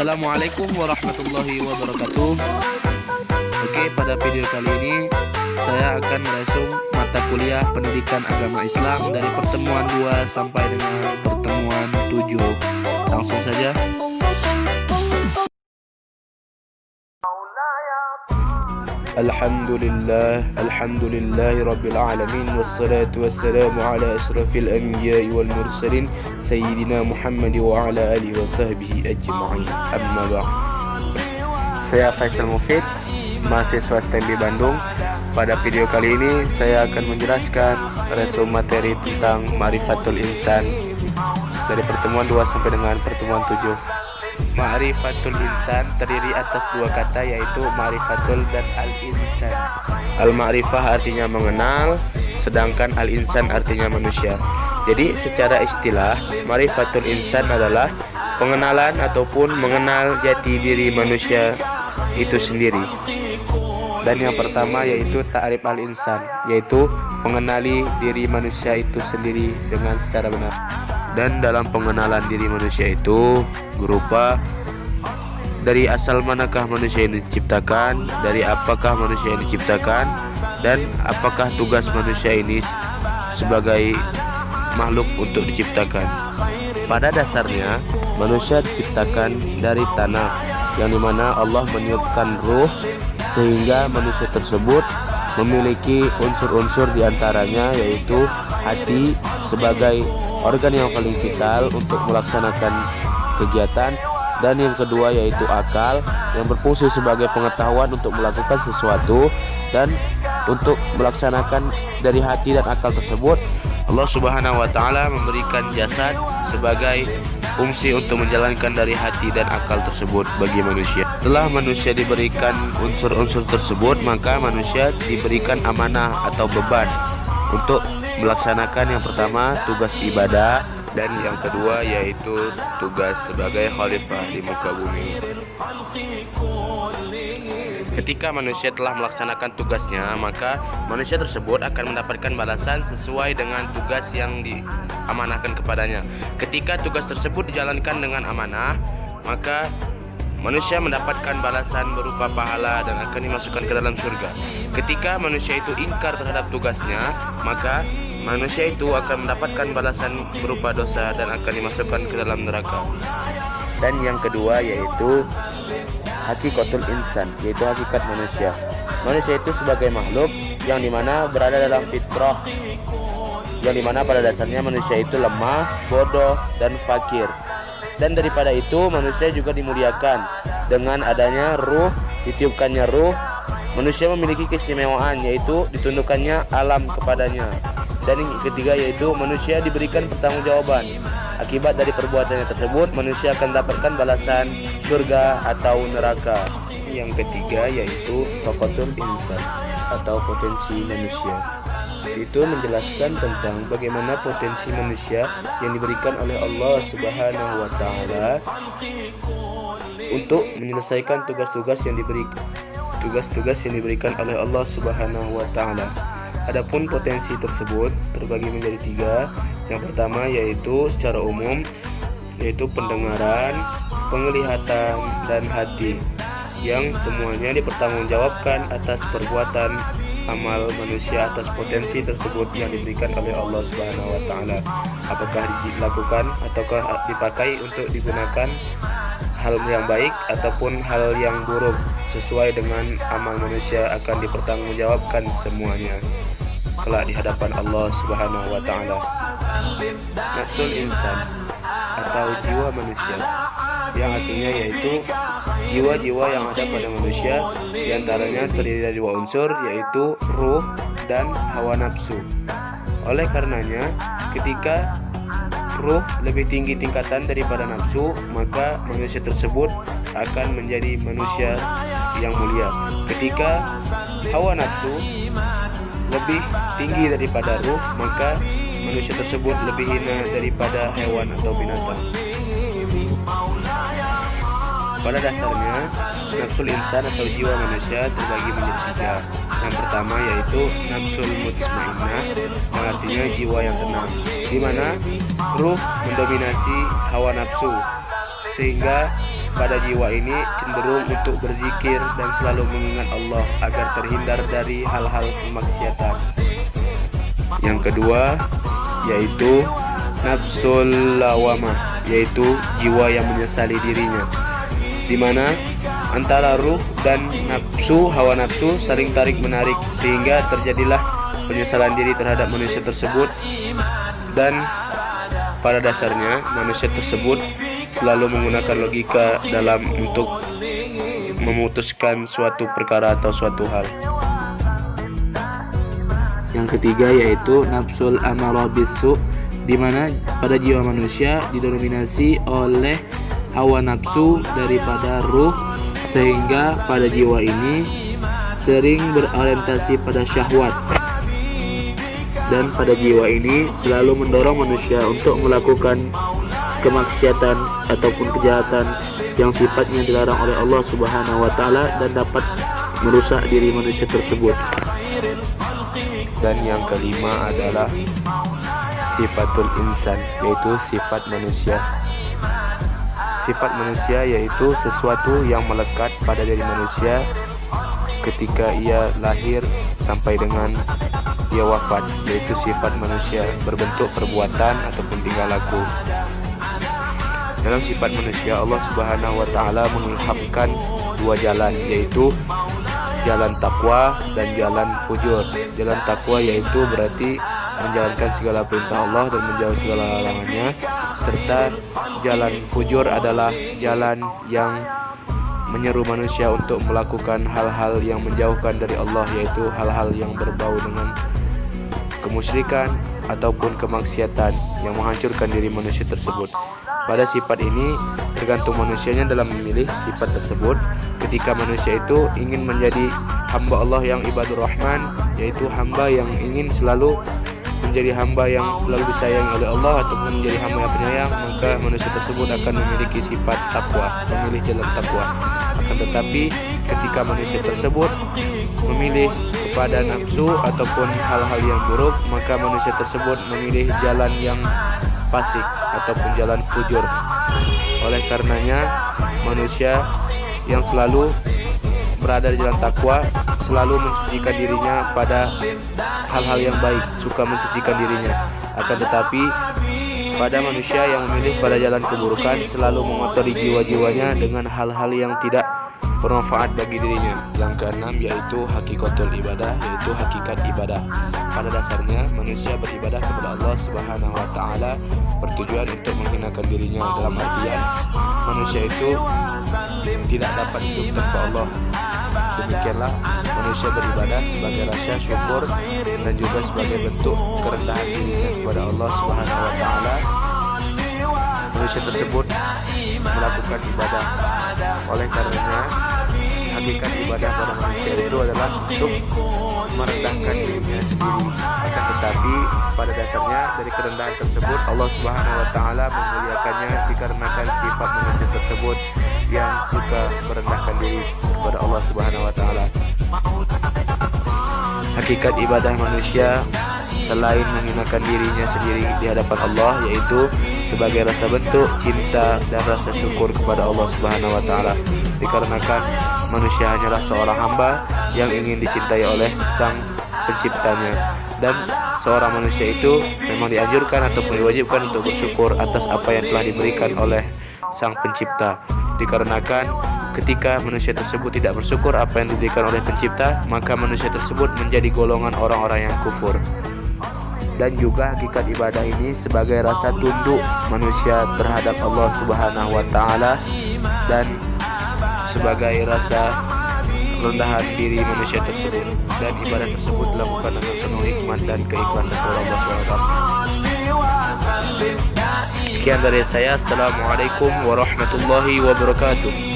Assalamualaikum warahmatullahi wabarakatuh. Oke, pada video kali ini saya akan meresum mata kuliah pendidikan agama Islam dari pertemuan 2 sampai dengan pertemuan 7. Langsung saja. Alhamdulillahi rabbil alamin, wassalatu wassalamu ala asrafil anbiya'i wal mursalin sayyidina Muhammad wa ala alihi wa sahbihi ajma'in. Amma ba'd. Saya Faisal Mufid, mahasiswa STEM Bandung. Pada video kali ini saya akan menjelaskan resum materi tentang Ma'rifatul Insan dari pertemuan 2 sampai dengan pertemuan 7. Ma'rifatul insan terdiri atas 2 kata, yaitu ma'rifatul dan al-insan. Al-ma'rifah artinya mengenal, sedangkan al-insan artinya manusia. Jadi secara istilah, ma'rifatul insan adalah pengenalan ataupun mengenal jati diri manusia itu sendiri. Dan yang pertama yaitu ta'rif al-insan, yaitu mengenali diri manusia itu sendiri dengan secara benar. Dan dalam pengenalan diri manusia itu berupa dari asal manakah manusia ini diciptakan, dari apakah manusia ini diciptakan, dan apakah tugas manusia ini sebagai makhluk untuk diciptakan. Pada dasarnya manusia diciptakan dari tanah, yang dimana Allah meniupkan ruh sehingga manusia tersebut memiliki unsur-unsur diantaranya, yaitu hati sebagai organ yang paling vital untuk melaksanakan kegiatan, dan yang kedua yaitu akal yang berfungsi sebagai pengetahuan untuk melakukan sesuatu. Dan untuk melaksanakan dari hati dan akal tersebut, Allah Subhanahu wa taala memberikan jasad sebagai fungsi untuk menjalankan dari hati dan akal tersebut bagi manusia. Setelah manusia diberikan unsur-unsur tersebut, maka manusia diberikan amanah atau beban untuk melaksanakan yang pertama tugas ibadah, dan yang kedua yaitu tugas sebagai khalifah di muka bumi. Ketika manusia telah melaksanakan tugasnya, maka manusia tersebut akan mendapatkan balasan sesuai dengan tugas yang diamanahkan kepadanya. Ketika tugas tersebut dijalankan dengan amanah, maka manusia mendapatkan balasan berupa pahala dan akan dimasukkan ke dalam surga. Ketika manusia itu ingkar terhadap tugasnya, maka manusia itu akan mendapatkan balasan berupa dosa dan akan dimasukkan ke dalam neraka. Dan yang kedua yaitu hakikatul insan, yaitu hakikat manusia. Manusia itu sebagai makhluk yang dimana berada dalam fitrah, yang dimana pada dasarnya manusia itu lemah, bodoh, dan fakir. Dan daripada itu manusia juga dimuliakan dengan adanya ruh, ditiupkannya ruh. Manusia memiliki keistimewaan, yaitu ditundukkannya alam kepadanya. Dan yang ketiga yaitu manusia diberikan pertanggungjawaban. Akibat dari perbuatannya tersebut, manusia akan mendapatkan balasan surga atau neraka. Yang ketiga yaitu taqatul insan atau potensi manusia. Itu menjelaskan tentang bagaimana potensi manusia yang diberikan oleh Allah Subhanahu wa taala untuk menyelesaikan tugas-tugas yang diberikan oleh Allah Subhanahu wa taala. Adapun potensi tersebut terbagi menjadi 3. Yang pertama yaitu secara umum, yaitu pendengaran, penglihatan, dan hati, yang semuanya dipertanggungjawabkan atas perbuatan amal manusia atas potensi tersebut yang diberikan oleh Allah Subhanahu wa taala. Apakah dilakukan ataukah dipakai untuk digunakan hal yang baik ataupun hal yang buruk, sesuai dengan amal manusia akan dipertanggungjawabkan semuanya kelak di hadapan Allah Subhanahu wa taala. Nafsul insan atau jiwa manusia, yang artinya yaitu jiwa-jiwa yang ada pada manusia, diantaranya terdiri dari 2 unsur, yaitu ruh dan hawa nafsu. Oleh karenanya, ketika ruh lebih tinggi tingkatan daripada nafsu, maka manusia tersebut akan menjadi manusia yang mulia. Ketika hawa nafsu lebih tinggi daripada ruh, maka manusia tersebut lebih hina daripada hewan atau binatang. Pada dasarnya, nafsul insan atau jiwa manusia terbagi menjadi 3. Yang pertama yaitu nafsul mutmainnah, yang artinya jiwa yang tenang, di mana ruh mendominasi hawa nafsu, sehingga pada jiwa ini cenderung untuk berzikir dan selalu mengingat Allah agar terhindar dari hal-hal kemaksiatan. Yang kedua yaitu nafsul lawamah, yaitu jiwa yang menyesali dirinya, di mana antara ruh dan nafsu, hawa nafsu saling tarik menarik sehingga terjadilah penyesalan diri terhadap manusia tersebut. Dan pada dasarnya manusia tersebut selalu menggunakan logika dalam untuk memutuskan suatu perkara atau suatu hal. Yang ketiga yaitu nafsul amarah bisu, di mana pada jiwa manusia didominasi oleh hawa nafsu daripada ruh, sehingga pada jiwa ini sering berorientasi pada syahwat. Dan pada jiwa ini selalu mendorong manusia untuk melakukan kemaksiatan ataupun kejahatan yang sifatnya dilarang oleh Allah Subhanahu wa taala dan dapat merusak diri manusia tersebut. Dan yang kelima adalah sifatul insan, yaitu sifat manusia. Sifat manusia yaitu sesuatu yang melekat pada diri manusia ketika ia lahir sampai dengan ia wafat, yaitu sifat manusia berbentuk perbuatan ataupun tingkah laku. Dalam sifat manusia, Allah Subhanahu wa taala mengilhamkan dua jalan, yaitu jalan takwa dan jalan fujur. Jalan takwa yaitu berarti menjalankan segala perintah Allah dan menjauhi segala larangannya, serta jalan fujur adalah jalan yang menyeru manusia untuk melakukan hal-hal yang menjauhkan dari Allah, yaitu hal-hal yang berbau dengan kemusyrikan ataupun kemaksiatan yang menghancurkan diri manusia tersebut. Pada sifat ini tergantung manusianya dalam memilih sifat tersebut. Ketika manusia itu ingin menjadi hamba Allah yang ibadur rahman, yaitu hamba yang ingin selalu menjadi hamba yang selalu disayangi oleh Allah ataupun menjadi hamba yang penyayang, maka manusia tersebut akan memiliki sifat takwa, memilih jalan takwa. Akan tetapi ketika manusia tersebut memilih kepada nafsu ataupun hal-hal yang buruk, maka manusia tersebut memilih jalan yang fasik ataupun jalan fujur. Oleh karenanya manusia yang selalu berada di jalan takwa selalu mensucikan dirinya pada hal-hal yang baik, suka mensucikan dirinya. Akan tetapi pada manusia yang memilih pada jalan keburukan selalu mengotori jiwa-jiwanya dengan hal-hal yang tidak bermanfaat bagi dirinya. Yang keenam yaitu hakikatul ibadah, yaitu hakikat ibadah. Pada dasarnya manusia beribadah kepada Allah Subhanahu wa taala bertujuan untuk menghinakan dirinya, dalam artian manusia itu tidak dapat hidup tanpa Allah. Demikianlah manusia beribadah sebagai rasa syukur dan juga sebagai bentuk kerendahan dirinya kepada Allah Subhanahu wa taala. Manusia tersebut melakukan ibadah. Oleh karenanya hakikat ibadah pada manusia itu adalah untuk merendahkan dirinya sendiri. Akan tetapi pada dasarnya dari kerendahan tersebut Allah Subhanahu wa taala memuliakannya dikarenakan sifat manusia tersebut yang suka merendahkan diri kepada Allah Subhanahu wa taala. Hakikat ibadah manusia selain menghinakan dirinya sendiri di hadapan Allah, yaitu sebagai rasa bentuk cinta dan rasa syukur kepada Allah Subhanahu wa taala. Dikarenakan manusia hanyalah seorang hamba yang ingin dicintai oleh Sang Penciptanya, dan seorang manusia itu memang dianjurkan ataupun diwajibkan untuk bersyukur atas apa yang telah diberikan oleh Sang Pencipta. Dikarenakan ketika manusia tersebut tidak bersyukur apa yang diberikan oleh Pencipta, maka manusia tersebut menjadi golongan orang-orang yang kufur. Dan juga hakikat ibadah ini sebagai rasa tunduk manusia terhadap Allah Subhanahu wa taala dan sebagai rasa rendahan diri manusia tersebut, dan ibadah tersebut dilakukan dengan penuh hikmat dan keikhlasan kepada Allah Subhanahu wa taala. Sekian dari saya. Assalamualaikum warahmatullahi wabarakatuh.